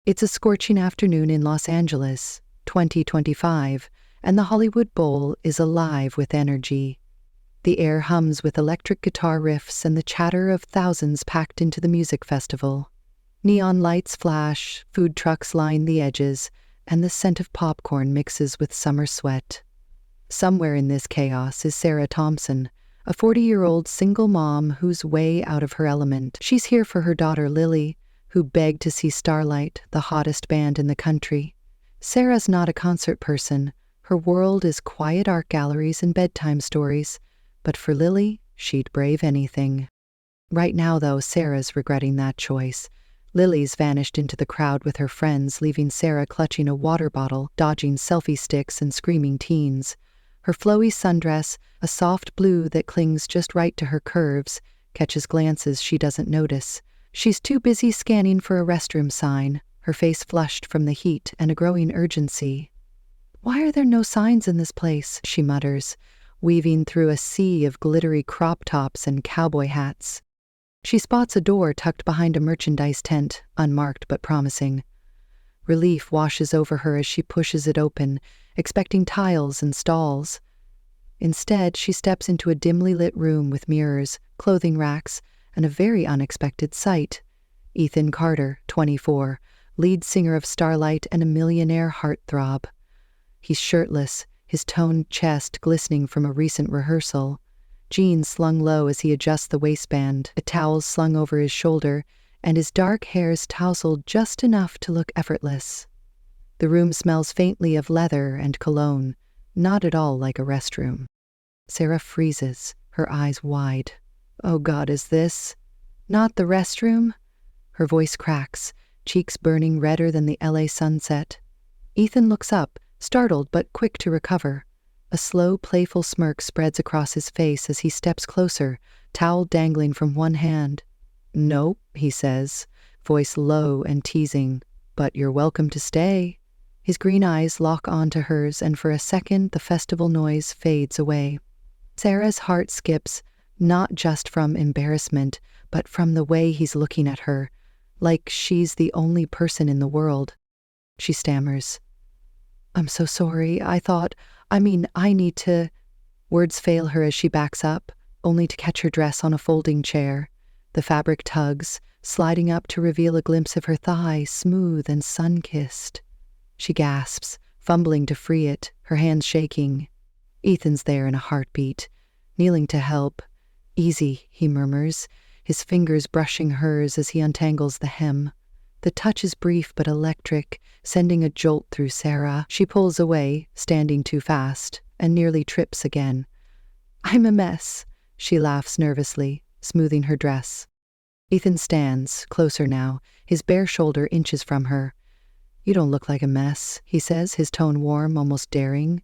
It's a scorching afternoon in Los Angeles, 2025, and the Hollywood Bowl is alive with energy. The air hums with electric guitar riffs and the chatter of thousands packed into the music festival. Neon lights flash, food trucks line the edges, and the scent of popcorn mixes with summer sweat. Somewhere in this chaos is Sarah Thompson, a 40-year-old single mom who's way out of her element. She's here for her daughter Lily, who begged to see Starlight, the hottest band in the country. Sarah's not a concert person. Her world is quiet art galleries and bedtime stories. But for Lily, she'd brave anything. Right now, though, Sarah's regretting that choice. Lily's vanished into the crowd with her friends, leaving Sarah clutching a water bottle, dodging selfie sticks and screaming teens. Her flowy sundress, a soft blue that clings just right to her curves, catches glances she doesn't notice. She's too busy scanning for a restroom sign, her face flushed from the heat and a growing urgency. "Why are there no signs in this place?" she mutters, weaving through a sea of glittery crop tops and cowboy hats. She spots a door tucked behind a merchandise tent, unmarked but promising. Relief washes over her as she pushes it open, expecting tiles and stalls. Instead, she steps into a dimly lit room with mirrors, clothing racks, and a very unexpected sight. Ethan Carter, 24, lead singer of Starlight and a Millionaire heartthrob. He's shirtless, his toned chest glistening from a recent rehearsal. Jeans slung low as he adjusts the waistband, a towel slung over his shoulder, and his dark hair's tousled just enough to look effortless. The room smells faintly of leather and cologne, not at all like a restroom. Sarah freezes, her eyes wide. "Oh God, is this not the restroom?" Her voice cracks, cheeks burning redder than the LA sunset. Ethan looks up, startled but quick to recover. A slow, playful smirk spreads across his face as he steps closer, towel dangling from one hand. "Nope," he says, voice low and teasing, "but you're welcome to stay." His green eyes lock onto hers, and for a second the festival noise fades away. Sarah's heart skips, not just from embarrassment, but from the way he's looking at her, like she's the only person in the world. She stammers, "I'm so sorry. I need to—" Words fail her as she backs up, only to catch her dress on a folding chair. The fabric tugs, sliding up to reveal a glimpse of her thigh, smooth and sun-kissed. She gasps, fumbling to free it, her hands shaking. Ethan's there in a heartbeat, kneeling to help. "Easy," he murmurs, his fingers brushing hers as he untangles the hem. The touch is brief but electric, sending a jolt through Sarah. She pulls away, standing too fast, and nearly trips again. "I'm a mess," she laughs nervously, smoothing her dress. Ethan stands, closer now, his bare shoulder inches from her. "You don't look like a mess," he says, his tone warm, almost daring.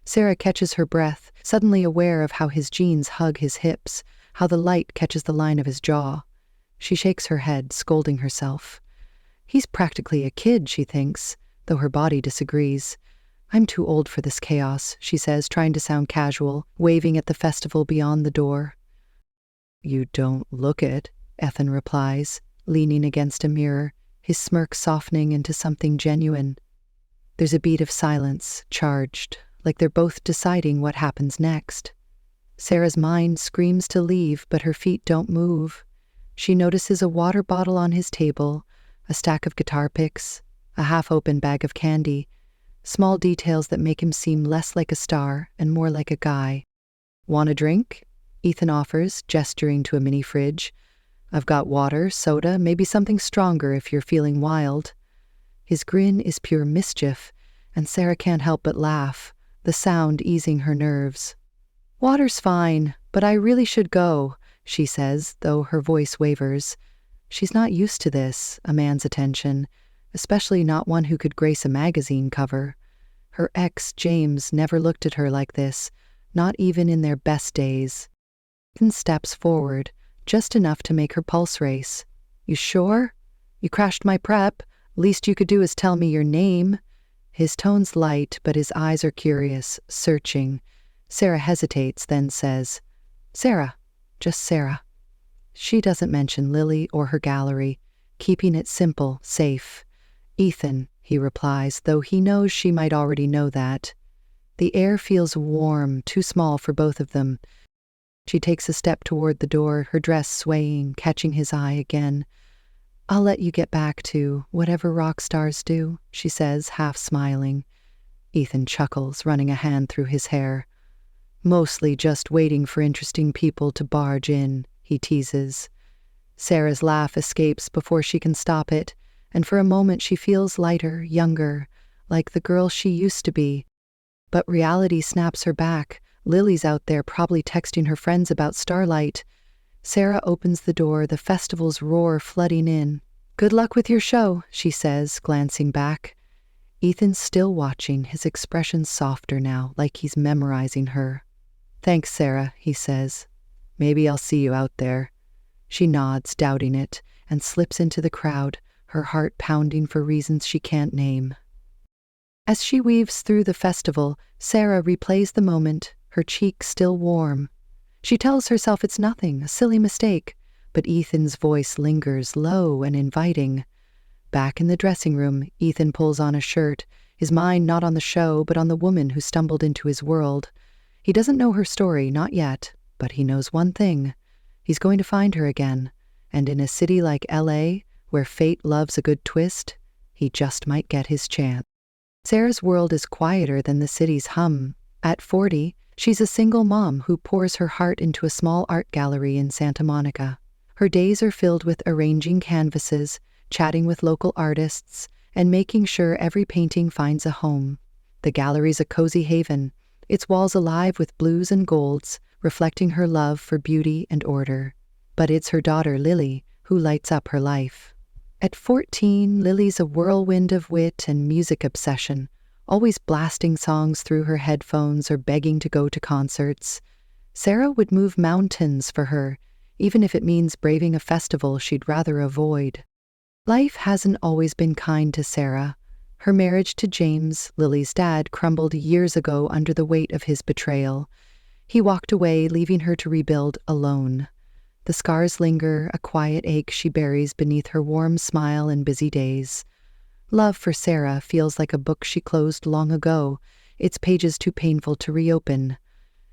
Sarah catches her breath, suddenly aware of how his jeans hug his hips, how the light catches the line of his jaw. She shakes her head, scolding herself. He's practically a kid, she thinks, though her body disagrees. "I'm too old for this chaos," she says, trying to sound casual, waving at the festival beyond the door. "You don't look it," Ethan replies, leaning against a mirror, his smirk softening into something genuine. There's a beat of silence, charged, like they're both deciding what happens next. Sarah's mind screams to leave, but her feet don't move. She notices a water bottle on his table, a stack of guitar picks, a half-open bag of candy, small details that make him seem less like a star and more like a guy. "Want a drink?" Ethan offers, gesturing to a mini fridge. "I've got water, soda, maybe something stronger if you're feeling wild." His grin is pure mischief, and Sarah can't help but laugh, the sound easing her nerves. "Water's fine, but I really should go," she says, though her voice wavers. She's not used to this, a man's attention, especially not one who could grace a magazine cover. Her ex, James, never looked at her like this, not even in their best days. Ethan steps forward, just enough to make her pulse race. "You sure? You crashed my prep. Least you could do is tell me your name." His tone's light, but his eyes are curious, searching. Sarah hesitates, then says, "Sarah, just Sarah." She doesn't mention Lily or her gallery, keeping it simple, safe. Ethan, he replies, though he knows she might already know that. The air feels warm, too small for both of them. She takes a step toward the door, her dress swaying, catching his eye again. "I'll let you get back to whatever rock stars do," she says, half smiling. Ethan chuckles, running a hand through his hair. "Mostly just waiting for interesting people to barge in," he teases. Sarah's laugh escapes before she can stop it, and for a moment she feels lighter, younger, like the girl she used to be. But reality snaps her back. Lily's out there probably texting her friends about Starlight. Sarah opens the door, the festival's roar flooding in. "Good luck with your show," she says, glancing back. Ethan's still watching, his expression softer now, like he's memorizing her. "Thanks, Sarah," he says. "Maybe I'll see you out there." She nods, doubting it, and slips into the crowd, her heart pounding for reasons she can't name. As she weaves through the festival, Sarah replays the moment, her cheek still warm. She tells herself it's nothing, a silly mistake, but Ethan's voice lingers, low and inviting. Back in the dressing room, Ethan pulls on a shirt, his mind not on the show, but on the woman who stumbled into his world. He doesn't know her story, not yet, but he knows one thing. He's going to find her again, and in a city like LA, where fate loves a good twist, he just might get his chance. Sarah's world is quieter than the city's hum. At 40, she's a single mom who pours her heart into a small art gallery in Santa Monica. Her days are filled with arranging canvases, chatting with local artists, and making sure every painting finds a home. The gallery's a cozy haven, its walls alive with blues and golds, reflecting her love for beauty and order. But it's her daughter, Lily, who lights up her life. At 14, Lily's a whirlwind of wit and music obsession, always blasting songs through her headphones or begging to go to concerts. Sarah would move mountains for her, even if it means braving a festival she'd rather avoid. Life hasn't always been kind to Sarah. Her marriage to James, Lily's dad, crumbled years ago under the weight of his betrayal. He walked away, leaving her to rebuild alone. The scars linger, a quiet ache she buries beneath her warm smile and busy days. Love for Sarah feels like a book she closed long ago, its pages too painful to reopen.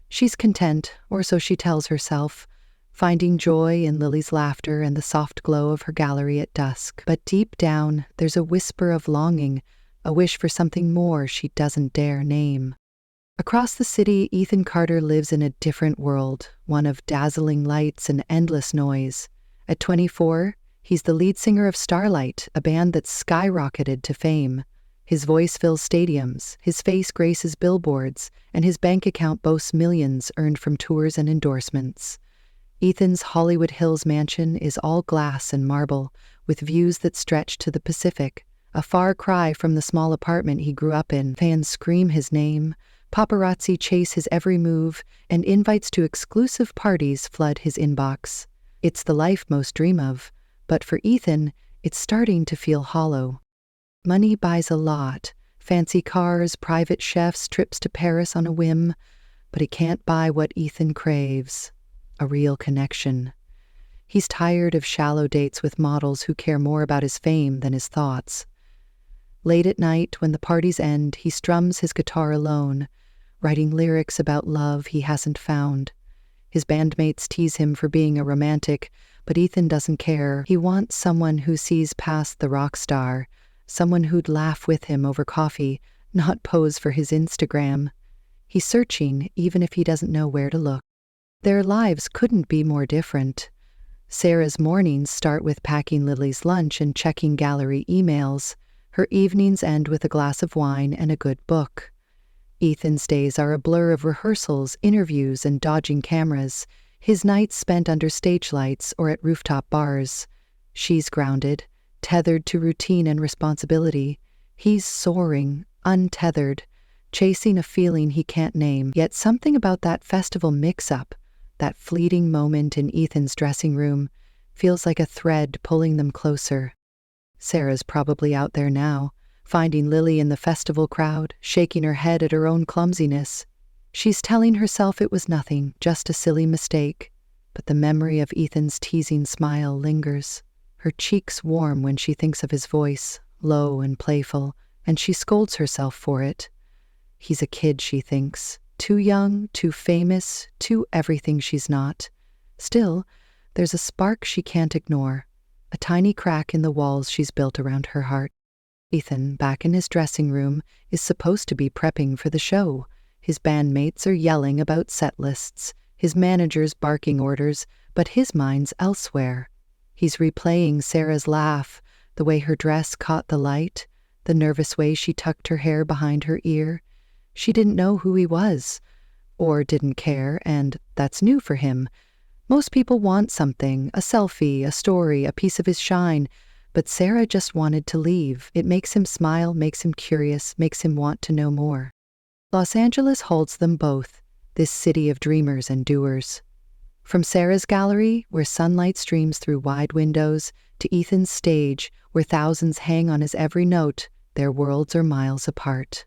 She's content, or so she tells herself, finding joy in Lily's laughter and the soft glow of her gallery at dusk. But deep down, there's a whisper of longing, a wish for something more she doesn't dare name. Across the city, Ethan Carter lives in a different world, one of dazzling lights and endless noise. At 24, he's the lead singer of Starlight, a band that's skyrocketed to fame. His voice fills stadiums, his face graces billboards, and his bank account boasts millions earned from tours and endorsements. Ethan's Hollywood Hills mansion is all glass and marble, with views that stretch to the Pacific, a far cry from the small apartment he grew up in. Fans scream his name, paparazzi chase his every move, and invites to exclusive parties flood his inbox. It's the life most dream of, but for Ethan, it's starting to feel hollow. Money buys a lot, fancy cars, private chefs, trips to Paris on a whim, but it can't buy what Ethan craves, a real connection. He's tired of shallow dates with models who care more about his fame than his thoughts. Late at night, when the parties end, he strums his guitar alone, writing lyrics about love he hasn't found. His bandmates tease him for being a romantic, but Ethan doesn't care. He wants someone who sees past the rock star, someone who'd laugh with him over coffee, not pose for his Instagram. He's searching, even if he doesn't know where to look. Their lives couldn't be more different. Sarah's mornings start with packing Lily's lunch and checking gallery emails. Her evenings end with a glass of wine and a good book. Ethan's days are a blur of rehearsals, interviews, and dodging cameras, his nights spent under stage lights or at rooftop bars. She's grounded, tethered to routine and responsibility. He's soaring, untethered, chasing a feeling he can't name. Yet something about that festival mix-up, that fleeting moment in Ethan's dressing room, feels like a thread pulling them closer. Sarah's probably out there now, finding Lily in the festival crowd, shaking her head at her own clumsiness. She's telling herself it was nothing, just a silly mistake. But the memory of Ethan's teasing smile lingers, her cheeks warm when she thinks of his voice, low and playful, and she scolds herself for it. He's a kid, she thinks, too young, too famous, too everything she's not. Still, there's a spark she can't ignore, a tiny crack in the walls she's built around her heart. Ethan, back in his dressing room, is supposed to be prepping for the show. His bandmates are yelling about set lists, his manager's barking orders, but his mind's elsewhere. He's replaying Sarah's laugh, the way her dress caught the light, the nervous way she tucked her hair behind her ear. She didn't know who he was, or didn't care, and that's new for him. Most people want something, a selfie, a story, a piece of his shine, but Sarah just wanted to leave. It makes him smile, makes him curious, makes him want to know more. Los Angeles holds them both, this city of dreamers and doers. From Sarah's gallery, where sunlight streams through wide windows, to Ethan's stage, where thousands hang on his every note, their worlds are miles apart.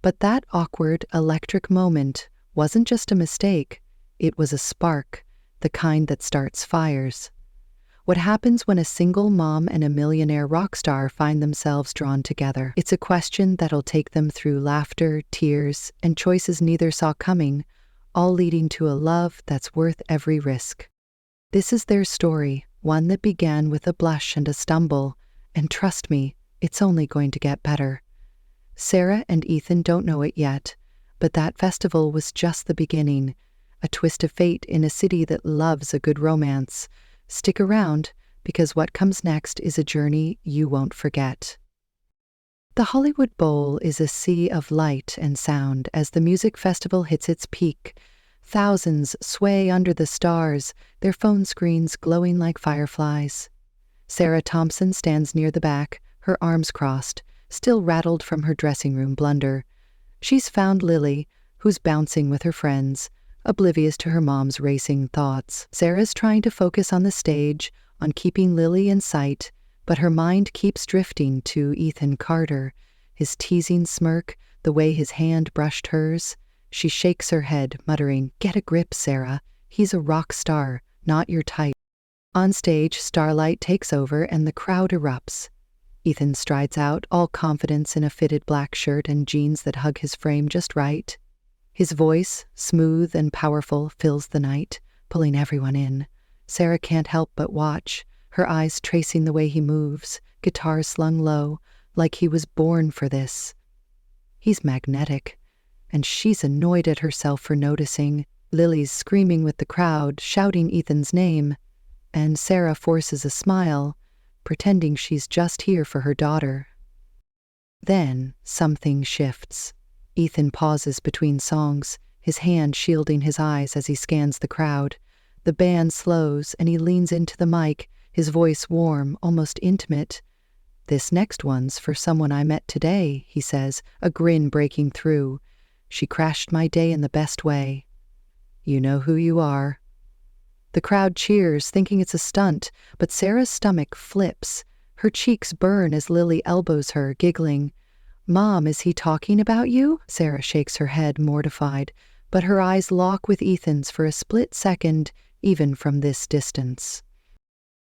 But that awkward, electric moment wasn't just a mistake, it was a spark, the kind that starts fires. What happens when a single mom and a millionaire rock star find themselves drawn together? It's a question that'll take them through laughter, tears, and choices neither saw coming, all leading to a love that's worth every risk. This is their story, one that began with a blush and a stumble, and trust me, it's only going to get better. Sarah and Ethan don't know it yet, but that festival was just the beginning, a twist of fate in a city that loves a good romance. Stick around, because what comes next is a journey you won't forget. The Hollywood Bowl is a sea of light and sound as the music festival hits its peak. Thousands sway under the stars, their phone screens glowing like fireflies. Sarah Thompson stands near the back, her arms crossed, still rattled from her dressing room blunder. She's found Lily, who's bouncing with her friends, oblivious to her mom's racing thoughts. Sarah's trying to focus on the stage, on keeping Lily in sight, but her mind keeps drifting to Ethan Carter, his teasing smirk, the way his hand brushed hers. She shakes her head, muttering, "Get a grip, Sarah. He's a rock star, not your type." On stage, starlight takes over and the crowd erupts. Ethan strides out, all confidence in a fitted black shirt and jeans that hug his frame just right. His voice, smooth and powerful, fills the night, pulling everyone in. Sarah can't help but watch, her eyes tracing the way he moves, guitar slung low, like he was born for this. He's magnetic, and she's annoyed at herself for noticing. Lily's screaming with the crowd, shouting Ethan's name, and Sarah forces a smile, pretending she's just here for her daughter. Then something shifts. Ethan pauses between songs, his hand shielding his eyes as he scans the crowd. The band slows and he leans into the mic, his voice warm, almost intimate. "This next one's for someone I met today," he says, a grin breaking through. "She crashed my day in the best way. You know who you are." The crowd cheers, thinking it's a stunt, but Sarah's stomach flips. Her cheeks burn as Lily elbows her, giggling. "Mom, is he talking about you?" Sarah shakes her head, mortified, but her eyes lock with Ethan's for a split second, even from this distance.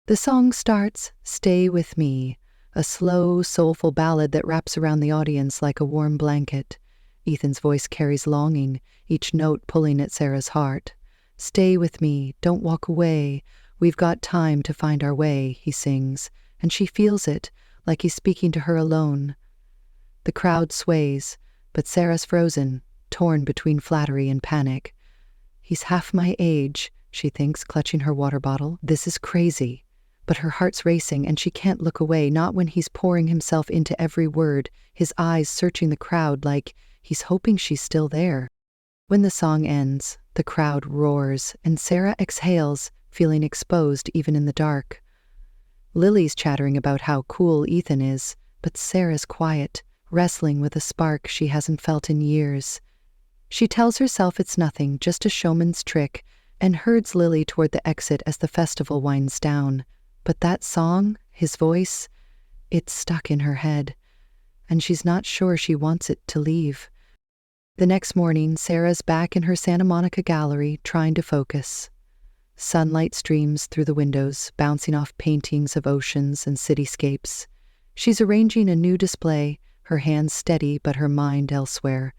The song starts, "Stay With Me," a slow, soulful ballad that wraps around the audience like a warm blanket. Ethan's voice carries longing, each note pulling at Sarah's heart. "Stay with me, don't walk away, we've got time to find our way," he sings, and she feels it, like he's speaking to her alone. The crowd sways, but Sarah's frozen, torn between flattery and panic. "He's half my age," she thinks, clutching her water bottle. This is crazy. But her heart's racing and she can't look away, not when he's pouring himself into every word, his eyes searching the crowd like he's hoping she's still there. When the song ends, the crowd roars and Sarah exhales, feeling exposed even in the dark. Lily's chattering about how cool Ethan is, but Sarah's quiet, wrestling with a spark she hasn't felt in years. She tells herself it's nothing, just a showman's trick, and herds Lily toward the exit as the festival winds down. But that song, his voice, it's stuck in her head, and she's not sure she wants it to leave. The next morning, Sarah's back in her Santa Monica gallery, trying to focus. Sunlight streams through the windows, bouncing off paintings of oceans and cityscapes. She's arranging a new display, her hands steady but her mind elsewhere.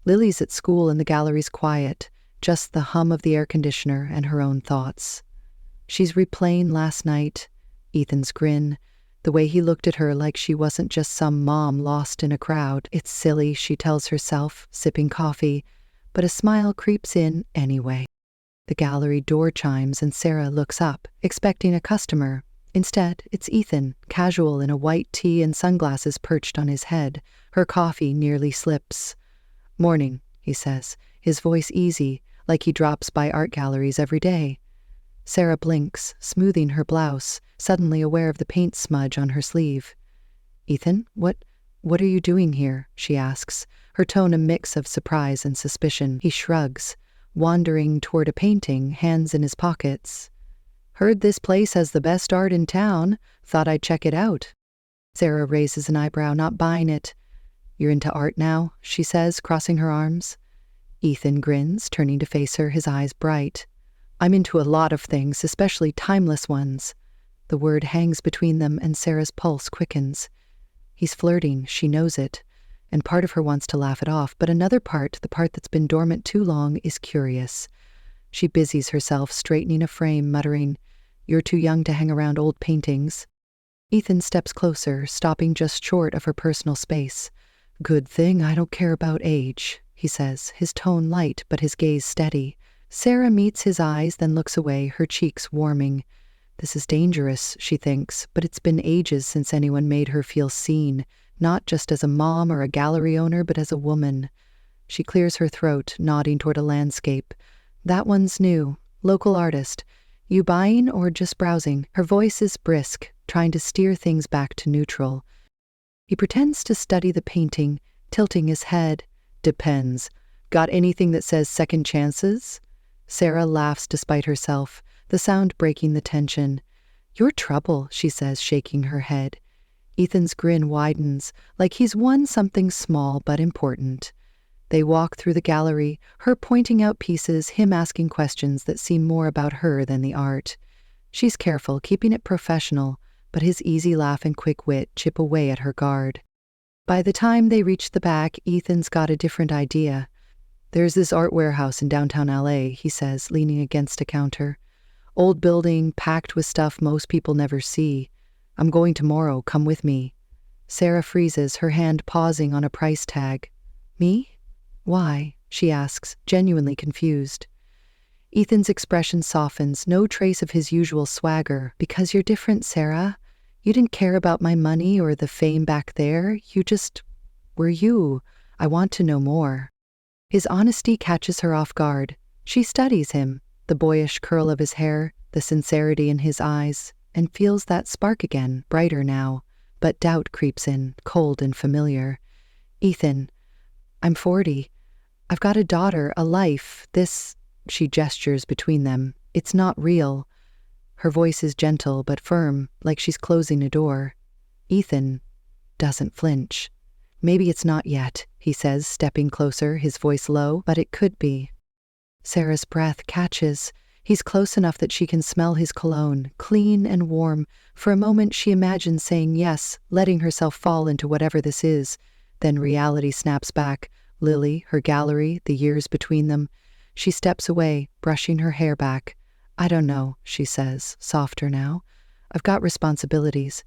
Lily's at school and the gallery's quiet, just the hum of the air conditioner and her own thoughts. She's replaying last night, Ethan's grin, the way he looked at her like she wasn't just some mom lost in a crowd. It's silly, she tells herself, sipping coffee, but a smile creeps in anyway. The gallery door chimes and Sarah looks up, expecting a customer. Instead, it's Ethan, casual in a white tee and sunglasses perched on his head. Her coffee nearly slips. "Morning," he says, his voice easy, like he drops by art galleries every day. Sarah blinks, smoothing her blouse, suddenly aware of the paint smudge on her sleeve. "Ethan, what are you doing here?" she asks, her tone a mix of surprise and suspicion. He shrugs, wandering toward a painting, hands in his pockets. "Heard this place has the best art in town. Thought I'd check it out." Sarah raises an eyebrow, not buying it. "You're into art now?" she says, crossing her arms. Ethan grins, turning to face her, his eyes bright. "I'm into a lot of things, especially timeless ones." The word hangs between them and Sarah's pulse quickens. He's flirting, she knows it, and part of her wants to laugh it off, but another part, the part that's been dormant too long, is curious. She busies herself, straightening a frame, muttering, "You're too young to hang around old paintings." Ethan steps closer, stopping just short of her personal space. "Good thing I don't care about age," he says, his tone light but his gaze steady. Sarah meets his eyes, then looks away, her cheeks warming. This is dangerous, she thinks, but it's been ages since anyone made her feel seen, not just as a mom or a gallery owner, but as a woman. She clears her throat, nodding toward a landscape. "That one's new. Local artist. You buying or just browsing?" Her voice is brisk, trying to steer things back to neutral. He pretends to study the painting, tilting his head. "Depends. Got anything that says second chances?" Sarah laughs despite herself, the sound breaking the tension. "You're trouble," she says, shaking her head. Ethan's grin widens, like he's won something small but important. They walk through the gallery, her pointing out pieces, him asking questions that seem more about her than the art. She's careful, keeping it professional, but his easy laugh and quick wit chip away at her guard. By the time they reach the back, Ethan's got a different idea. "There's this art warehouse in downtown LA, he says, leaning against a counter. "Old building, packed with stuff most people never see. I'm going tomorrow, come with me." Sarah freezes, her hand pausing on a price tag. "Me? Why?" she asks, genuinely confused. Ethan's expression softens, no trace of his usual swagger. "Because you're different, Sarah. You didn't care about my money or the fame back there. You just were you. I want to know more." His honesty catches her off guard. She studies him, the boyish curl of his hair, the sincerity in his eyes, and feels that spark again, brighter now. But doubt creeps in, cold and familiar. "Ethan, I'm 40. I've got a daughter, a life. This," she gestures between them, "it's not real." Her voice is gentle but firm, like she's closing a door. Ethan doesn't flinch. "Maybe it's not yet," he says, stepping closer, his voice low, "but it could be." Sarah's breath catches. He's close enough that she can smell his cologne, clean and warm. For a moment she imagines saying yes, letting herself fall into whatever this is. Then reality snaps back. Lily, her gallery, the years between them. She steps away, brushing her hair back. "I don't know," she says, softer now. "I've got responsibilities."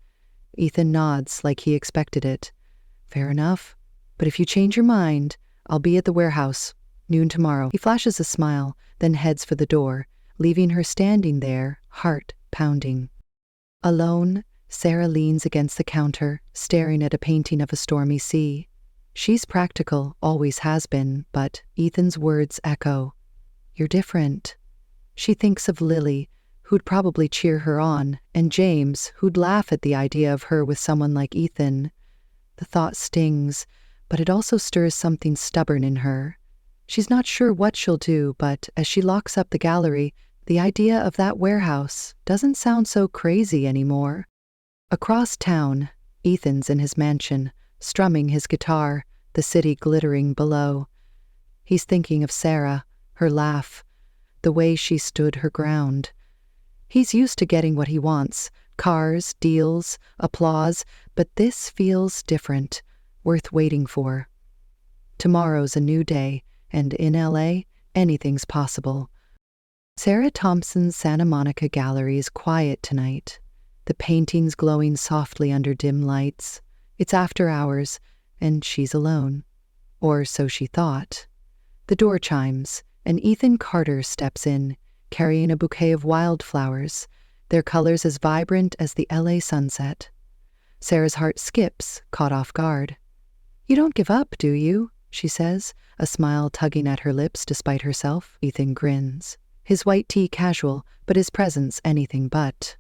Ethan nods like he expected it. "Fair enough. But if you change your mind, I'll be at the warehouse, noon tomorrow." He flashes a smile, then heads for the door, leaving her standing there, heart pounding. Alone, Sarah leans against the counter, staring at a painting of a stormy sea. She's practical, always has been, but Ethan's words echo. "You're different." She thinks of Lily, who'd probably cheer her on, and James, who'd laugh at the idea of her with someone like Ethan. The thought stings, but it also stirs something stubborn in her. She's not sure what she'll do, but as she locks up the gallery, the idea of that warehouse doesn't sound so crazy anymore. Across town, Ethan's in his mansion, strumming his guitar, the city glittering below. He's thinking of Sarah, her laugh, the way she stood her ground. He's used to getting what he wants, Cars, deals, applause, but this feels different, worth waiting for. Tomorrow's a new day, and in LA, anything's possible. Sarah Thompson's Santa Monica Gallery is quiet tonight, the paintings glowing softly under dim lights. It's after hours, and she's alone. Or so she thought. The door chimes, and Ethan Carter steps in, carrying a bouquet of wildflowers, their colors as vibrant as the LA sunset. Sarah's heart skips, caught off guard. "You don't give up, do you?" she says, a smile tugging at her lips despite herself. Ethan grins. His white tee casual, but his presence anything but.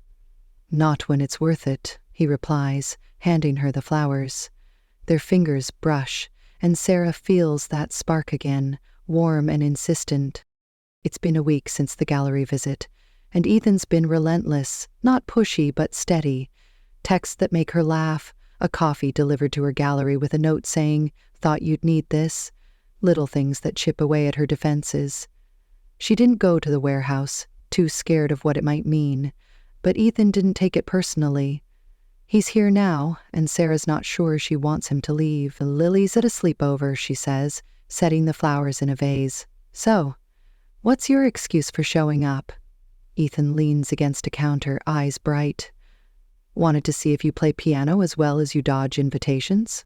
"Not when it's worth it," he replies, handing her the flowers. Their fingers brush, and Sarah feels that spark again, warm and insistent. It's been a week since the gallery visit, and Ethan's been relentless, not pushy but steady. Texts that make her laugh, a coffee delivered to her gallery with a note saying, "Thought you'd need this." Little things that chip away at her defenses. She didn't go to the warehouse, too scared of what it might mean, but Ethan didn't take it personally. He's here now, and Sarah's not sure she wants him to leave. "Lily's at a sleepover," she says, setting the flowers in a vase. "So, what's your excuse for showing up?" Ethan leans against a counter, eyes bright. "Wanted to see if you play piano as well as you dodge invitations?"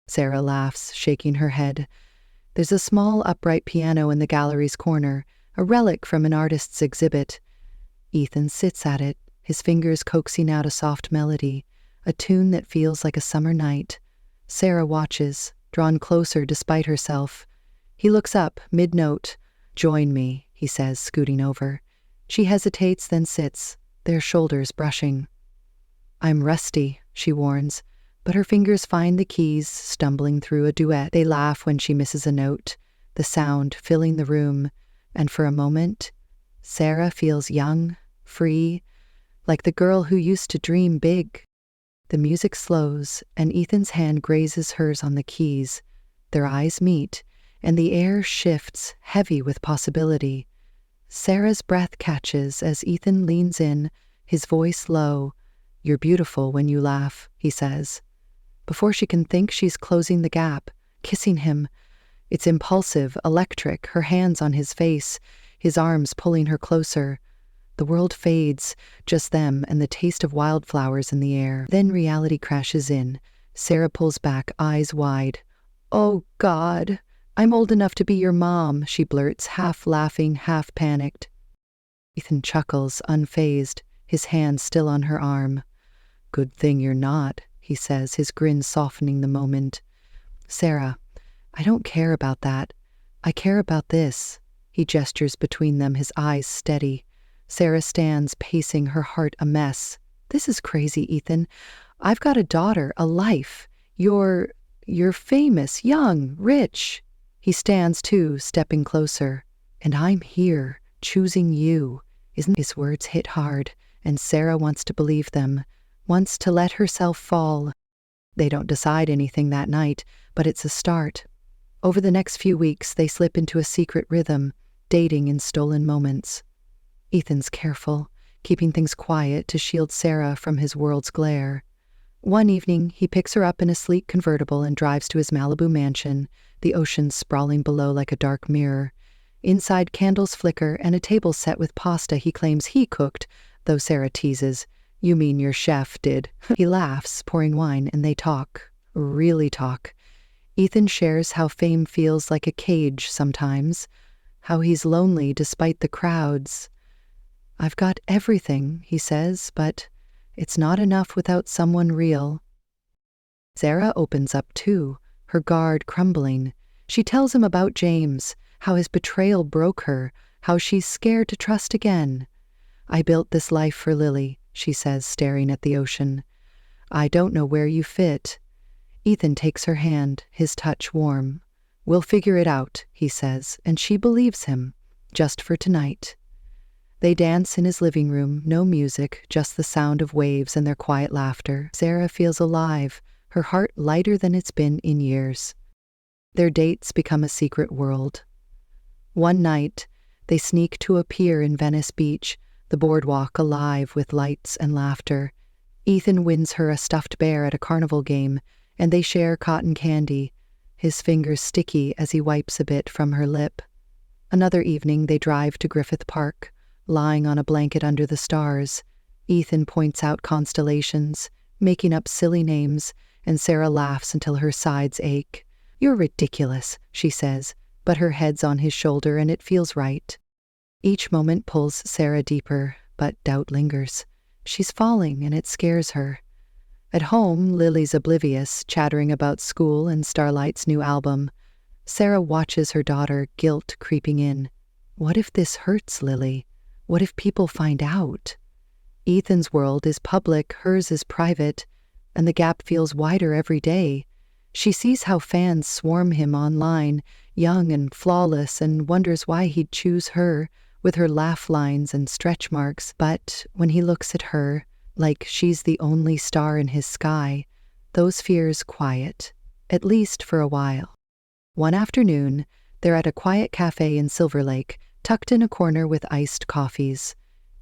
Sarah laughs, shaking her head. There's a small upright piano in the gallery's corner, a relic from an artist's exhibit. Ethan sits at it, his fingers coaxing out a soft melody, a tune that feels like a summer night. Sarah watches, drawn closer despite herself. He looks up, mid-note. "Join me," he says, scooting over. She hesitates, then sits, their shoulders brushing. "I'm rusty," she warns, but her fingers find the keys, stumbling through a duet. They laugh when she misses a note, the sound filling the room, and for a moment, Sarah feels young, free, like the girl who used to dream big. The music slows, and Ethan's hand grazes hers on the keys. Their eyes meet, and the air shifts, heavy with possibility. Sarah's breath catches as Ethan leans in, his voice low. "You're beautiful when you laugh," he says. Before she can think, she's closing the gap, kissing him. It's impulsive, electric, her hands on his face, his arms pulling her closer. The world fades, just them and the taste of wildflowers in the air. Then reality crashes in. Sarah pulls back, eyes wide. "Oh, God, I'm old enough to be your mom," she blurts, half laughing, half panicked. Ethan chuckles, unfazed, his hand still on her arm. "Good thing you're not," he says, his grin softening the moment. "Sarah, I don't care about that. I care about this." He gestures between them, his eyes steady. Sarah stands, pacing, her heart a mess. "This is crazy, Ethan. I've got a daughter, a life. You're famous, young, rich." He stands too, stepping closer. "And I'm here, choosing you." Isn't his words hit hard, and Sarah wants to believe them, wants to let herself fall. They don't decide anything that night, but it's a start. Over the next few weeks, they slip into a secret rhythm, dating in stolen moments. Ethan's careful, keeping things quiet to shield Sarah from his world's glare. One evening, he picks her up in a sleek convertible and drives to his Malibu mansion, the ocean sprawling below like a dark mirror. Inside, candles flicker and a table set with pasta he claims he cooked, though Sarah teases. "You mean your chef did." He laughs, pouring wine, and they talk. Really talk. Ethan shares how fame feels like a cage sometimes, how he's lonely despite the crowds. "I've got everything," he says, "but it's not enough without someone real." Sarah opens up too, her guard crumbling. She tells him about James, how his betrayal broke her, how she's scared to trust again. "I built this life for Lily," she says, staring at the ocean. "I don't know where you fit." Ethan takes her hand, his touch warm. "We'll figure it out," he says, and she believes him, just for tonight. They dance in his living room, no music, just the sound of waves and their quiet laughter. Sarah feels alive, her heart lighter than it's been in years. Their dates become a secret world. One night, they sneak to a pier in Venice Beach, the boardwalk alive with lights and laughter. Ethan wins her a stuffed bear at a carnival game, and they share cotton candy, his fingers sticky as he wipes a bit from her lip. Another evening they drive to Griffith Park, lying on a blanket under the stars. Ethan points out constellations, making up silly names, and Sarah laughs until her sides ache. "You're ridiculous," she says, but her head's on his shoulder and it feels right. Each moment pulls Sarah deeper, but doubt lingers. She's falling and it scares her. At home, Lily's oblivious, chattering about school and Starlight's new album. Sarah watches her daughter, guilt creeping in. What if this hurts Lily? What if people find out? Ethan's world is public, hers is private, and the gap feels wider every day. She sees how fans swarm him online, young and flawless, and wonders why he'd choose her, with her laugh lines and stretch marks. But when he looks at her, like she's the only star in his sky, those fears quiet, at least for a while. One afternoon, they're at a quiet cafe in Silver Lake, tucked in a corner with iced coffees.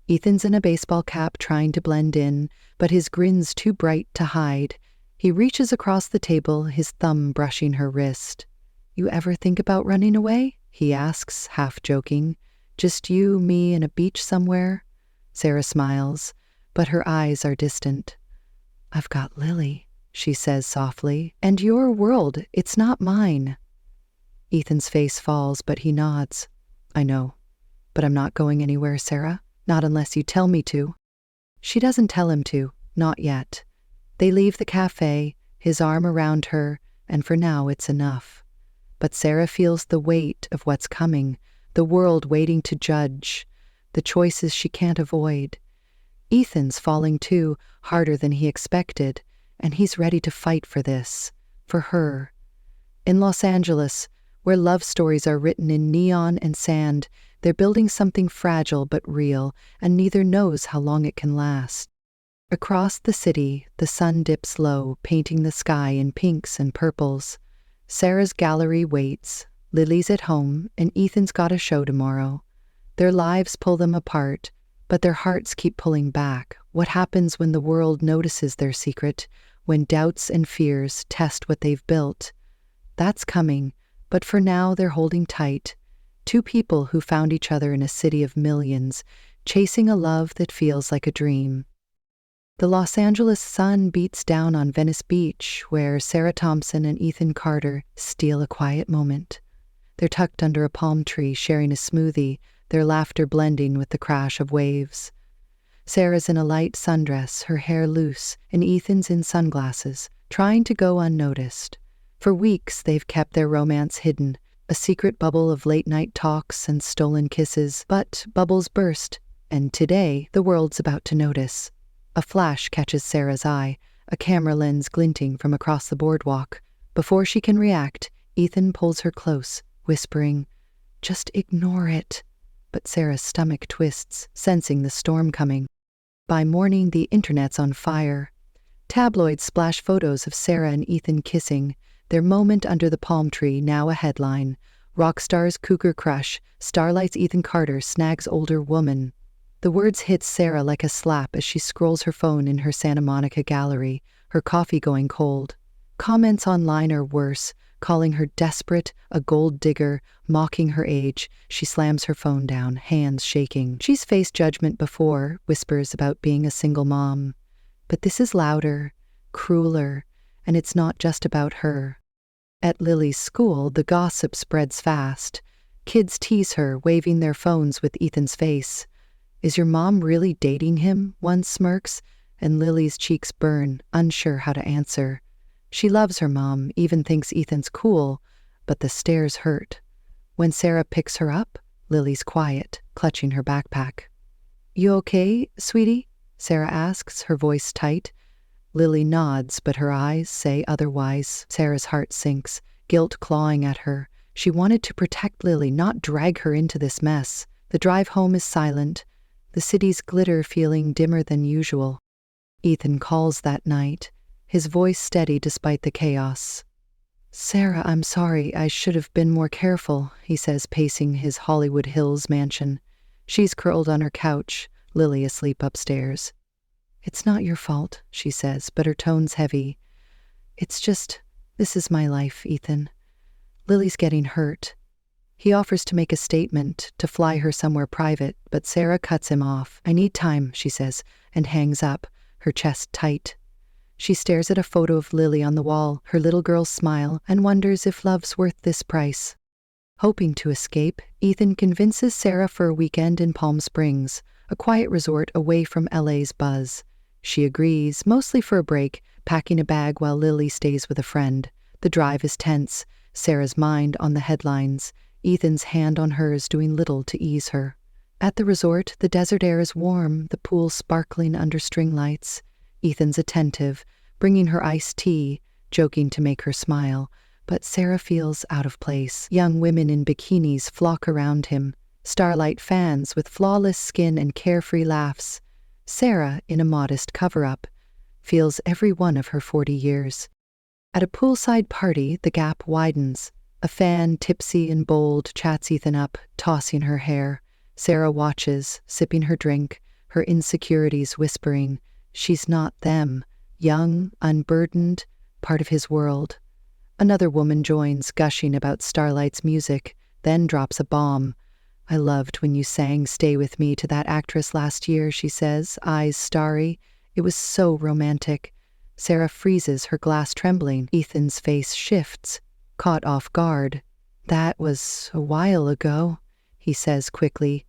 Ethan's in a baseball cap trying to blend in, but his grin's too bright to hide. He reaches across the table, his thumb brushing her wrist. "You ever think about running away?" he asks, half joking. "Just you, me, and a beach somewhere?" Sarah smiles, but her eyes are distant. "I've got Lily," she says softly, "and your world, it's not mine." Ethan's face falls, but he nods. "I know, but I'm not going anywhere, Sarah. Not unless you tell me to." She doesn't tell him to, not yet. They leave the cafe, his arm around her, and for now it's enough. But Sarah feels the weight of what's coming, the world waiting to judge, the choices she can't avoid. Ethan's falling too, harder than he expected, and he's ready to fight for this, for her. In Los Angeles, where love stories are written in neon and sand, they're building something fragile but real, and neither knows how long it can last. Across the city, the sun dips low, painting the sky in pinks and purples. Sarah's gallery waits. Lily's at home, and Ethan's got a show tomorrow. Their lives pull them apart, but their hearts keep pulling back. What happens when the world notices their secret, when doubts and fears test what they've built? That's coming, but for now they're holding tight. Two people who found each other in a city of millions, chasing a love that feels like a dream. The Los Angeles sun beats down on Venice Beach, where Sarah Thompson and Ethan Carter steal a quiet moment. They're tucked under a palm tree, sharing a smoothie, their laughter blending with the crash of waves. Sarah's in a light sundress, her hair loose, and Ethan's in sunglasses, trying to go unnoticed. For weeks they've kept their romance hidden, a secret bubble of late-night talks and stolen kisses, but bubbles burst, and today the world's about to notice. A flash catches Sarah's eye, a camera lens glinting from across the boardwalk. Before she can react, Ethan pulls her close, whispering, "Just ignore it." But Sarah's stomach twists, sensing the storm coming. By morning, the internet's on fire. Tabloids splash photos of Sarah and Ethan kissing, their moment under the palm tree now a headline. Rockstar's cougar crush, Starlight's Ethan Carter snags older woman. The words hit Sarah like a slap as she scrolls her phone in her Santa Monica gallery, her coffee going cold. Comments online are worse, calling her desperate, a gold digger, mocking her age. She slams her phone down, hands shaking. She's faced judgment before, whispers about being a single mom. But this is louder, crueler, and it's not just about her. At Lily's school, the gossip spreads fast. Kids tease her, waving their phones with Ethan's face. "Is your mom really dating him?" one smirks, and Lily's cheeks burn, unsure how to answer. She loves her mom, even thinks Ethan's cool, but the stares hurt. When Sarah picks her up, Lily's quiet, clutching her backpack. "You okay, sweetie?" Sarah asks, her voice tight. Lily nods, but her eyes say otherwise. Sarah's heart sinks, guilt clawing at her. She wanted to protect Lily, not drag her into this mess. The drive home is silent, the city's glitter feeling dimmer than usual. Ethan calls that night, his voice steady despite the chaos. "Sarah, I'm sorry, I should have been more careful," he says, pacing his Hollywood Hills mansion. She's curled on her couch, Lily asleep upstairs. "It's not your fault," she says, but her tone's heavy. "It's just, this is my life, Ethan. Lily's getting hurt." He offers to make a statement, to fly her somewhere private, but Sarah cuts him off. "I need time," she says, and hangs up, her chest tight. She stares at a photo of Lily on the wall, her little girl's smile, and wonders if love's worth this price. Hoping to escape, Ethan convinces Sarah for a weekend in Palm Springs, a quiet resort away from LA's buzz. She agrees, mostly for a break, packing a bag while Lily stays with a friend. The drive is tense, Sarah's mind on the headlines, Ethan's hand on hers doing little to ease her. At the resort, the desert air is warm, the pool sparkling under string lights. Ethan's attentive, bringing her iced tea, joking to make her smile, but Sarah feels out of place. Young women in bikinis flock around him, starlight fans with flawless skin and carefree laughs. Sarah, in a modest cover-up, feels every one of her 40 years. At a poolside party, the gap widens. A fan, tipsy and bold, chats Ethan up, tossing her hair. Sarah watches, sipping her drink, her insecurities whispering, she's not them, young, unburdened, part of his world. Another woman joins, gushing about Starlight's music, then drops a bomb. "I loved when you sang Stay With Me to that actress last year," she says, eyes starry. "It was so romantic." Sarah freezes, her glass trembling. Ethan's face shifts, caught off guard. "That was a while ago," he says quickly,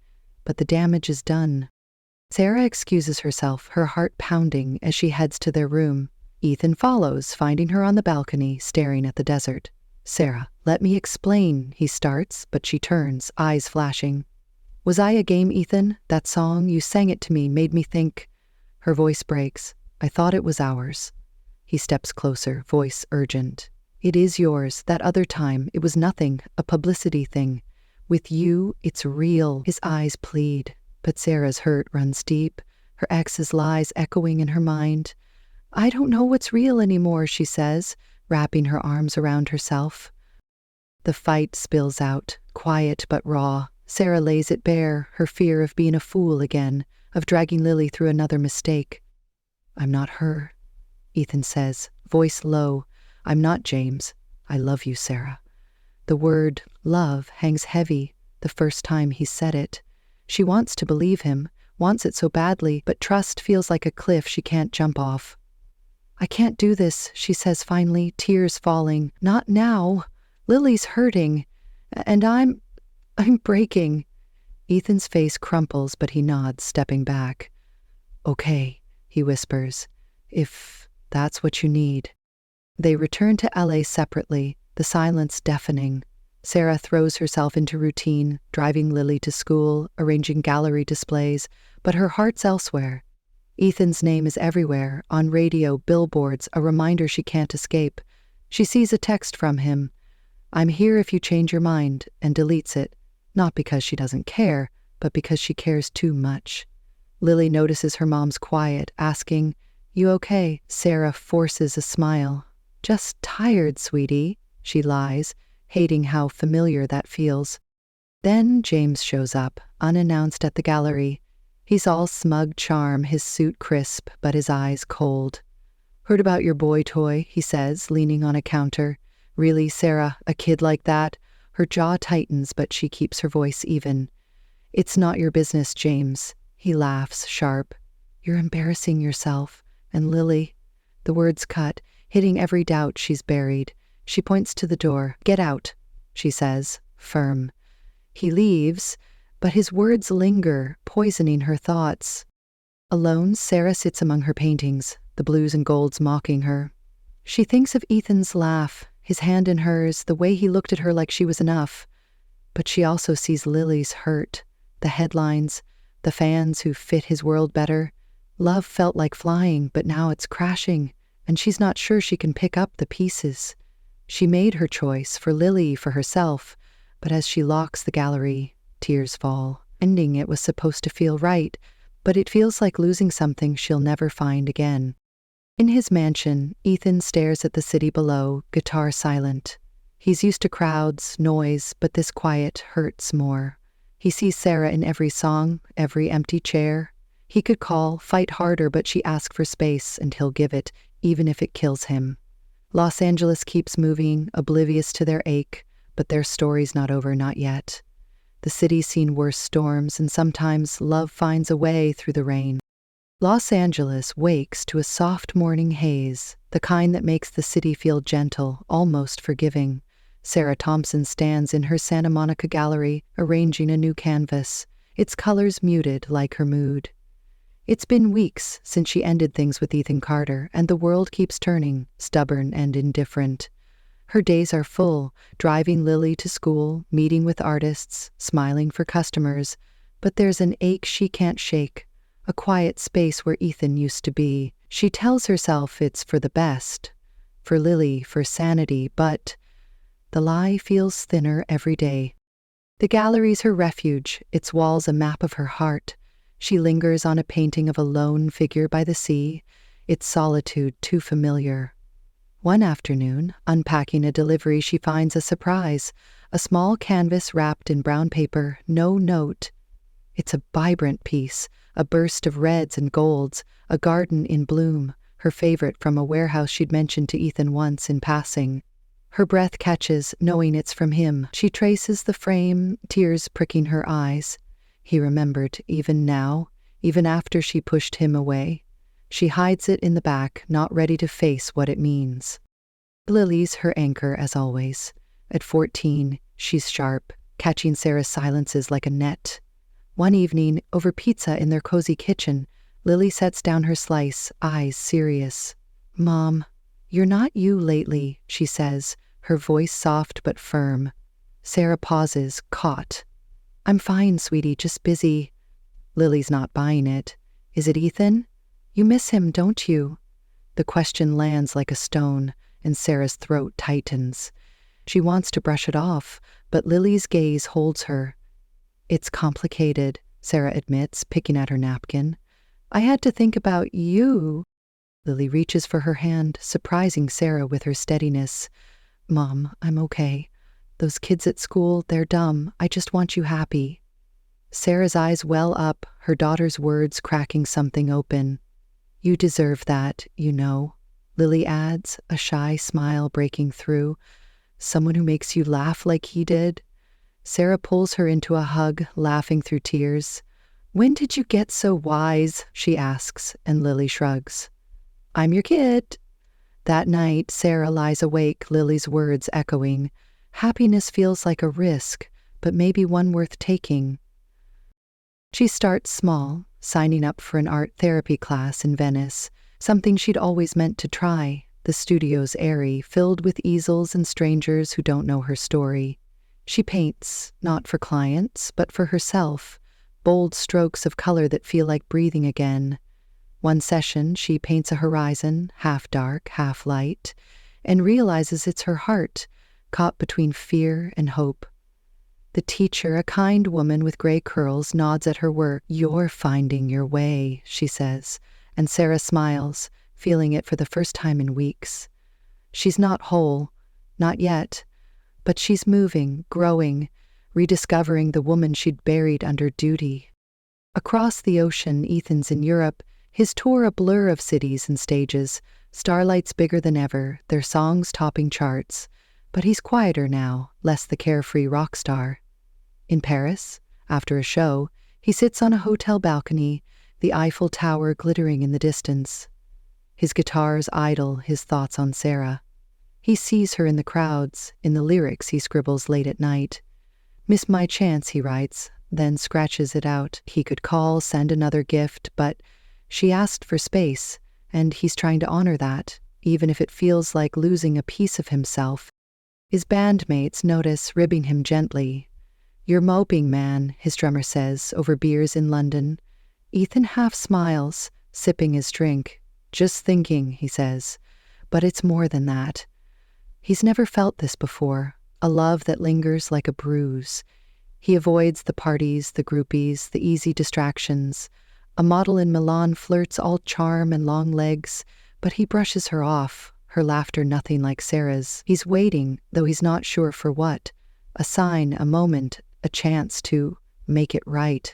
"but the damage is done." Sarah excuses herself, her heart pounding, as she heads to their room. Ethan follows, finding her on the balcony, staring at the desert. "Sarah, let me explain," he starts, but she turns, eyes flashing. "Was I a game, Ethan? That song, you sang it to me, made me think." Her voice breaks. "I thought it was ours." He steps closer, voice urgent. "It is yours. That other time, it was nothing, a publicity thing. With you, it's real." His eyes plead, but Sarah's hurt runs deep, her ex's lies echoing in her mind. "I don't know what's real anymore," she says, wrapping her arms around herself. The fight spills out, quiet but raw. Sarah lays it bare, her fear of being a fool again, of dragging Lily through another mistake. "I'm not her," Ethan says, voice low. "I'm not James. I love you, Sarah." The word love hangs heavy the first time he said it. She wants to believe him, wants it so badly, but trust feels like a cliff she can't jump off. "I can't do this," she says finally, tears falling. "Not now. Lily's hurting. And I'm breaking." Ethan's face crumples, but he nods, stepping back. "Okay," he whispers, "if that's what you need." They return to LA separately, the silence deafening. Sarah throws herself into routine, driving Lily to school, arranging gallery displays, but her heart's elsewhere. Ethan's name is everywhere, on radio, billboards, a reminder she can't escape. She sees a text from him, "I'm here if you change your mind," and deletes it, not because she doesn't care, but because she cares too much. Lily notices her mom's quiet, asking, "You okay?" Sarah forces a smile. "Just tired, sweetie," she lies, hating how familiar that feels. Then James shows up, unannounced at the gallery. He's all smug charm, his suit crisp, but his eyes cold. "Heard about your boy toy," he says, leaning on a counter. "Really, Sarah, a kid like that?" Her jaw tightens, but she keeps her voice even. "It's not your business, James." He laughs, sharp. "You're embarrassing yourself. And Lily..." The words cut, hitting every doubt she's buried. She points to the door. "Get out," she says, firm. He leaves, but his words linger, poisoning her thoughts. Alone, Sarah sits among her paintings, the blues and golds mocking her. She thinks of Ethan's laugh, his hand in hers, the way he looked at her like she was enough. But she also sees Lily's hurt, the headlines, the fans who fit his world better. Love felt like flying, but now it's crashing, and she's not sure she can pick up the pieces. She made her choice, for Lily, for herself, but as she locks the gallery, tears fall. Ending it was supposed to feel right, but it feels like losing something she'll never find again. In his mansion, Ethan stares at the city below, guitar silent. He's used to crowds, noise, but this quiet hurts more. He sees Sarah in every song, every empty chair. He could call, fight harder, but she asks for space, and he'll give it, even if it kills him. Los Angeles keeps moving, oblivious to their ache, but their story's not over, not yet. The city's seen worse storms, and sometimes love finds a way through the rain. Los Angeles wakes to a soft morning haze, the kind that makes the city feel gentle, almost forgiving. Sarah Thompson stands in her Santa Monica gallery, arranging a new canvas, its colors muted like her mood. It's been weeks since she ended things with Ethan Carter, and the world keeps turning, stubborn and indifferent. Her days are full, driving Lily to school, meeting with artists, smiling for customers, but there's an ache she can't shake, a quiet space where Ethan used to be. She tells herself it's for the best, for Lily, for sanity, but the lie feels thinner every day. The gallery's her refuge, its walls a map of her heart. She lingers on a painting of a lone figure by the sea, its solitude too familiar. One afternoon, unpacking a delivery, she finds a surprise, a small canvas wrapped in brown paper, no note. It's a vibrant piece, a burst of reds and golds, a garden in bloom, her favorite from a warehouse she'd mentioned to Ethan once in passing. Her breath catches, knowing it's from him. She traces the frame, tears pricking her eyes. He remembered, even now, even after she pushed him away. She hides it in the back, not ready to face what it means. Lily's her anchor, as always. At 14, she's sharp, catching Sarah's silences like a net. One evening, over pizza in their cozy kitchen, Lily sets down her slice, eyes serious. "Mom, you're not you lately," she says, her voice soft but firm. Sarah pauses, caught. "I'm fine, sweetie, just busy." Lily's not buying it. "Is it Ethan? You miss him, don't you?" The question lands like a stone, and Sarah's throat tightens. She wants to brush it off, but Lily's gaze holds her. "It's complicated," Sarah admits, picking at her napkin. "I had to think about you." Lily reaches for her hand, surprising Sarah with her steadiness. "Mom, I'm okay. Those kids at school, they're dumb. I just want you happy." Sarah's eyes well up, her daughter's words cracking something open. "You deserve that, you know," Lily adds, a shy smile breaking through. "Someone who makes you laugh like he did." Sarah pulls her into a hug, laughing through tears. "When did you get so wise?" she asks, and Lily shrugs. "I'm your kid." That night, Sarah lies awake, Lily's words echoing. Happiness feels like a risk, but maybe one worth taking. She starts small, signing up for an art therapy class in Venice, something she'd always meant to try. The studio's airy, filled with easels and strangers who don't know her story. She paints, not for clients, but for herself, bold strokes of color that feel like breathing again. One session, she paints a horizon, half dark, half light, and realizes it's her heart, caught between fear and hope. The teacher, a kind woman with gray curls, nods at her work. "You're finding your way," she says, and Sarah smiles, feeling it for the first time in weeks. She's not whole, not yet, but she's moving, growing, rediscovering the woman she'd buried under duty. Across the ocean, Ethan's in Europe, his tour a blur of cities and stages, starlights bigger than ever, their songs topping charts. But he's quieter now, less the carefree rock star. In Paris, after a show, he sits on a hotel balcony, the Eiffel Tower glittering in the distance. His guitar's idle, his thoughts on Sarah. He sees her in the crowds, in the lyrics he scribbles late at night. "Miss my chance," he writes, then scratches it out. He could call, send another gift, but she asked for space, and he's trying to honor that, even if it feels like losing a piece of himself. His bandmates notice, ribbing him gently. "You're moping, man," his drummer says, over beers in London. Ethan half smiles, sipping his drink. "Just thinking," he says. But it's more than that. He's never felt this before, a love that lingers like a bruise. He avoids the parties, the groupies, the easy distractions. A model in Milan flirts all charm and long legs, but he brushes her off, her laughter nothing like Sarah's. He's waiting, though he's not sure for what. A sign, a moment, a chance to make it right.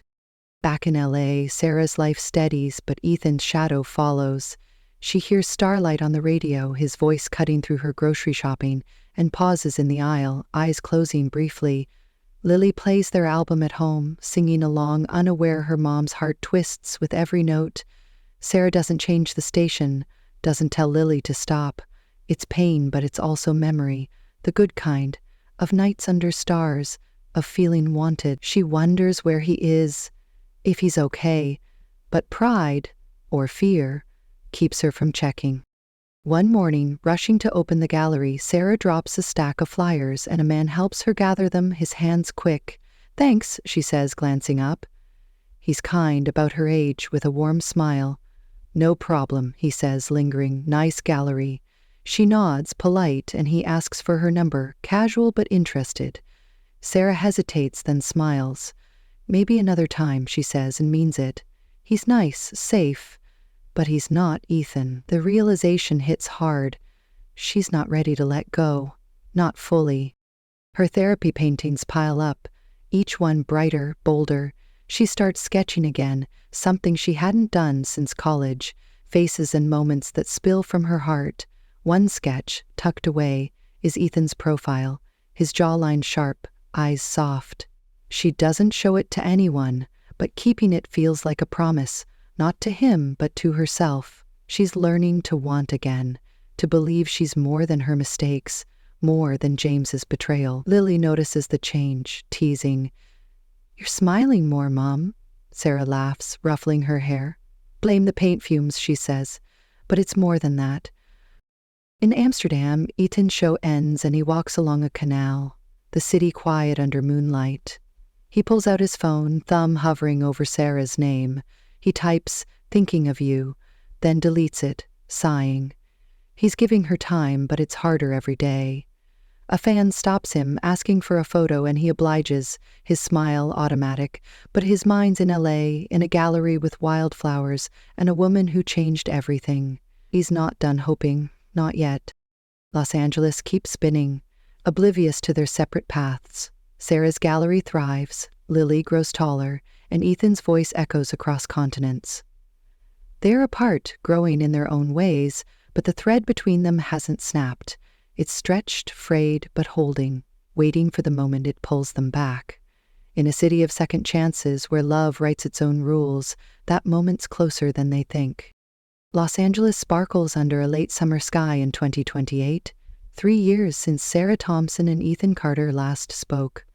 Back in LA, Sarah's life steadies, but Ethan's shadow follows. She hears Starlight on the radio, his voice cutting through her grocery shopping, and pauses in the aisle, eyes closing briefly. Lily plays their album at home, singing along, unaware her mom's heart twists with every note. Sarah doesn't change the station, doesn't tell Lily to stop. It's pain, but it's also memory, the good kind, of nights under stars, of feeling wanted. She wonders where he is, if he's okay, but pride, or fear, keeps her from checking. One morning, rushing to open the gallery, Sarah drops a stack of flyers and a man helps her gather them, his hands quick. "Thanks," she says, glancing up. He's kind, about her age, with a warm smile. "No problem," he says, lingering. "Nice gallery." She nods, polite, and he asks for her number, casual but interested. Sarah hesitates, then smiles. "Maybe another time," she says, and means it. He's nice, safe, but he's not Ethan. The realization hits hard. She's not ready to let go. Not fully. Her therapy paintings pile up, each one brighter, bolder. She starts sketching again, something she hadn't done since college, faces and moments that spill from her heart. One sketch, tucked away, is Ethan's profile, his jawline sharp, eyes soft. She doesn't show it to anyone, but keeping it feels like a promise, not to him, but to herself. She's learning to want again, to believe she's more than her mistakes, more than James's betrayal. Lily notices the change, teasing. "You're smiling more, Mom." Sarah laughs, ruffling her hair. "Blame the paint fumes," she says, "but it's more than that." In Amsterdam, Ethan's show ends and he walks along a canal, the city quiet under moonlight. He pulls out his phone, thumb hovering over Sarah's name. He types, "Thinking of you," then deletes it, sighing. He's giving her time, but it's harder every day. A fan stops him, asking for a photo, and he obliges, his smile automatic, but his mind's in LA, in a gallery with wildflowers, and a woman who changed everything. He's not done hoping, not yet. Los Angeles keeps spinning, oblivious to their separate paths. Sarah's gallery thrives, Lily grows taller, and Ethan's voice echoes across continents. They're apart, growing in their own ways, but the thread between them hasn't snapped. It's stretched, frayed, but holding, waiting for the moment it pulls them back. In a city of second chances where love writes its own rules, that moment's closer than they think. Los Angeles sparkles under a late summer sky in 2028, 3 years since Sarah Thompson and Ethan Carter last spoke.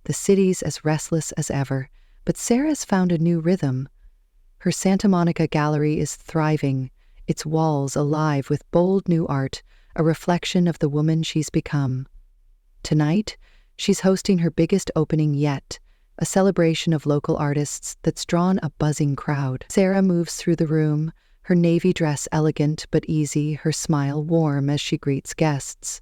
The city's as restless as ever, but Sarah's found a new rhythm. Her Santa Monica gallery is thriving, its walls alive with bold new art, a reflection of the woman she's become. Tonight, she's hosting her biggest opening yet, a celebration of local artists that's drawn a buzzing crowd. Sarah moves through the room, her navy dress elegant but easy, her smile warm as she greets guests.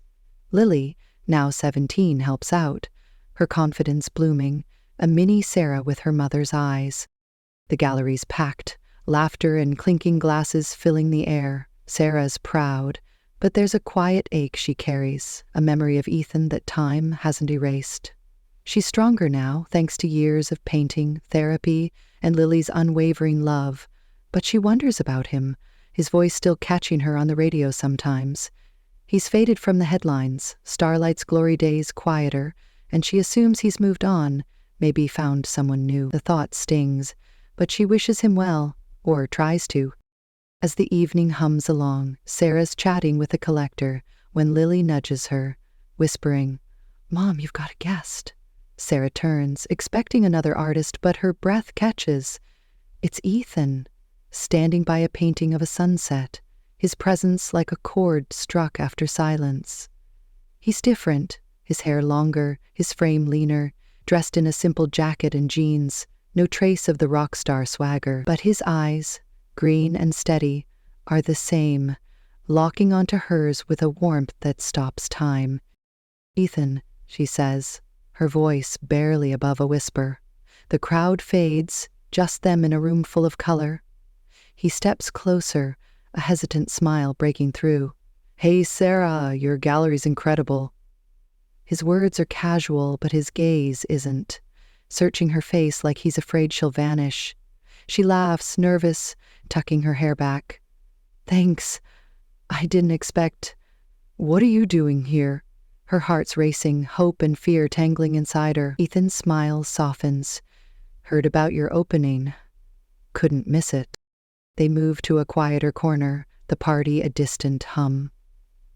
Lily, now 17, helps out, her confidence blooming, a mini Sarah with her mother's eyes. The gallery's packed, laughter and clinking glasses filling the air. Sarah's proud, but there's a quiet ache she carries, a memory of Ethan that time hasn't erased. She's stronger now, thanks to years of painting, therapy, and Lily's unwavering love, but she wonders about him, his voice still catching her on the radio sometimes. He's faded from the headlines, Starlight's glory days quieter, and she assumes he's moved on, maybe found someone new. The thought stings, but she wishes him well, or tries to. As the evening hums along, Sarah's chatting with a collector when Lily nudges her, whispering, "Mom, you've got a guest." Sarah turns, expecting another artist, but her breath catches. It's Ethan, standing by a painting of a sunset, his presence like a chord struck after silence. He's different, his hair longer, his frame leaner, dressed in a simple jacket and jeans, no trace of the rock star swagger, but his eyes, green and steady, are the same, locking onto hers with a warmth that stops time. "Ethan," she says, her voice barely above a whisper. The crowd fades, just them in a room full of color. He steps closer, a hesitant smile breaking through. "Hey, Sarah, your gallery's incredible." His words are casual, but his gaze isn't. searching her face like he's afraid she'll vanish. She laughs, nervous, tucking her hair back. Thanks. I didn't expect. What are you doing here? Her heart's racing, hope and fear tangling inside her. Ethan's smile softens. Heard about your opening. Couldn't miss it. They move to a quieter corner, the party a distant hum.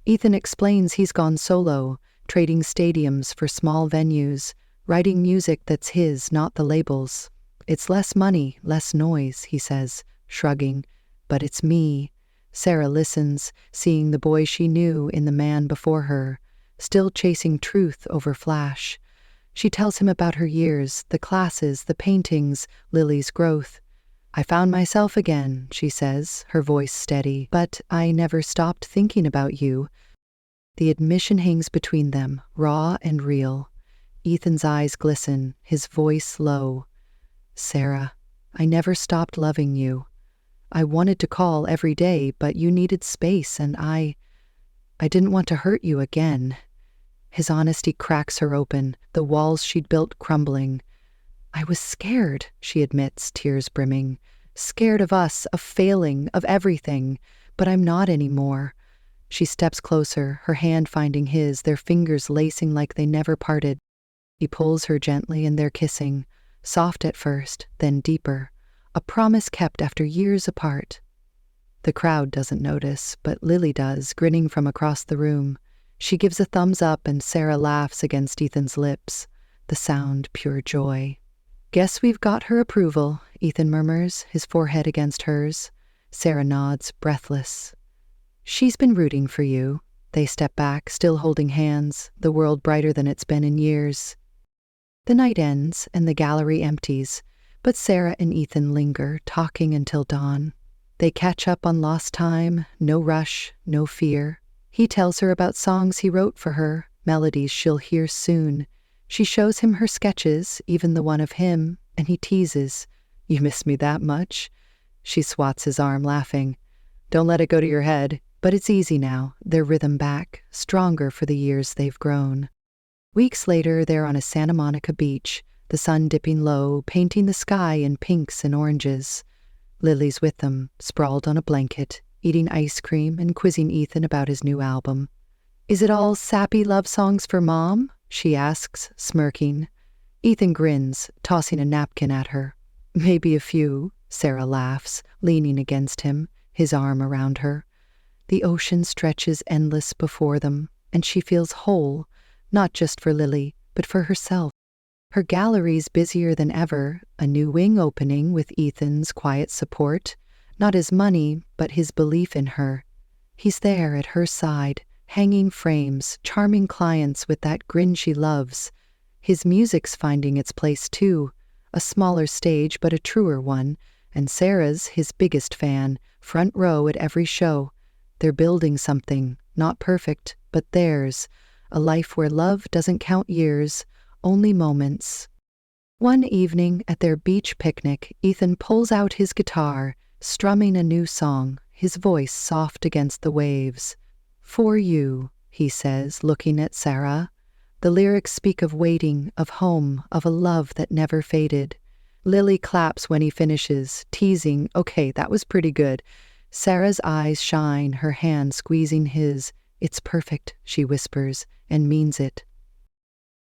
Ethan explains he's gone solo, trading stadiums for small venues, writing music that's his, not the label's. It's less money, less noise, he says, shrugging. But it's me. Sarah listens, seeing the boy she knew in the man before her, still chasing truth over flash. She tells him about her years, the classes, the paintings, Lily's growth. I found myself again, she says, her voice steady, but I never stopped thinking about you. The admission hangs between them, raw and real. Ethan's eyes glisten, his voice low. Sarah, I never stopped loving you. I wanted to call every day, but you needed space, and I didn't want to hurt you again. His honesty cracks her open, the walls she'd built crumbling. I was scared, she admits, tears brimming. Scared of us, of failing, of everything. But I'm not anymore. She steps closer, her hand finding his, their fingers lacing like they never parted. He pulls her gently and they're kissing, soft at first, then deeper. A promise kept after years apart. The crowd doesn't notice, but Lily does, grinning from across the room. She gives a thumbs up and Sarah laughs against Ethan's lips, the sound pure joy. Guess we've got her approval, Ethan murmurs, his forehead against hers. Sarah nods, breathless. She's been rooting for you. They step back, still holding hands, the world brighter than it's been in years. The night ends and the gallery empties, but Sarah and Ethan linger, talking until dawn. They catch up on lost time, no rush, no fear. He tells her about songs he wrote for her, melodies she'll hear soon. She shows him her sketches, even the one of him, and he teases. You miss me that much? She swats his arm, laughing. Don't let it go to your head. But it's easy now, their rhythm back, stronger for the years they've grown. Weeks later, they're on a Santa Monica beach, the sun dipping low, painting the sky in pinks and oranges. Lily's with them, sprawled on a blanket, eating ice cream and quizzing Ethan about his new album. Is it all sappy love songs for Mom? She asks, smirking. Ethan grins, tossing a napkin at her. Maybe a few, Sarah laughs, leaning against him, his arm around her. The ocean stretches endless before them, and she feels whole, not just for Lily, but for herself. Her gallery's busier than ever, a new wing opening with Ethan's quiet support, not his money, but his belief in her. He's there at her side, hanging frames, charming clients with that grin she loves. His music's finding its place too, a smaller stage but a truer one, and Sarah's his biggest fan, front row at every show. They're building something, not perfect, but theirs, a life where love doesn't count years, only moments. One evening at their beach picnic, Ethan pulls out his guitar, strumming a new song, his voice soft against the waves. For you, he says, looking at Sarah. The lyrics speak of waiting, of home, of a love that never faded. Lily claps when he finishes, teasing, okay, that was pretty good. Sarah's eyes shine, her hand squeezing his. It's perfect, she whispers, and means it.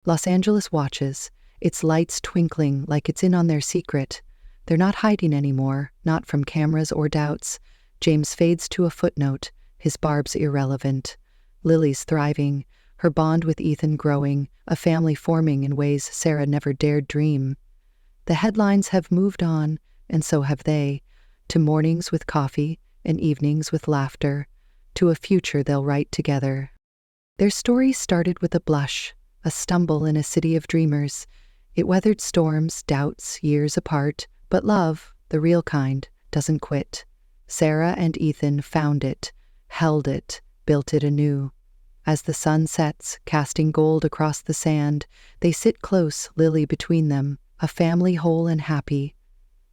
Los Angeles watches, its lights twinkling like it's in on their secret. They're not hiding anymore, not from cameras or doubts. James fades to a footnote, his barbs irrelevant. Lily's thriving, her bond with Ethan growing, a family forming in ways Sarah never dared dream. The headlines have moved on, and so have they, to mornings with coffee and evenings with laughter, to a future they'll write together. Their story started with a blush, a stumble in a city of dreamers. It weathered storms, doubts, years apart, but love, the real kind, doesn't quit. Sarah and Ethan found it, held it, built it anew. As the sun sets, casting gold across the sand, they sit close, Lily between them, a family whole and happy.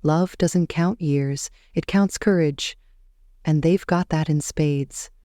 Love doesn't count years, it counts courage. And they've got that in spades.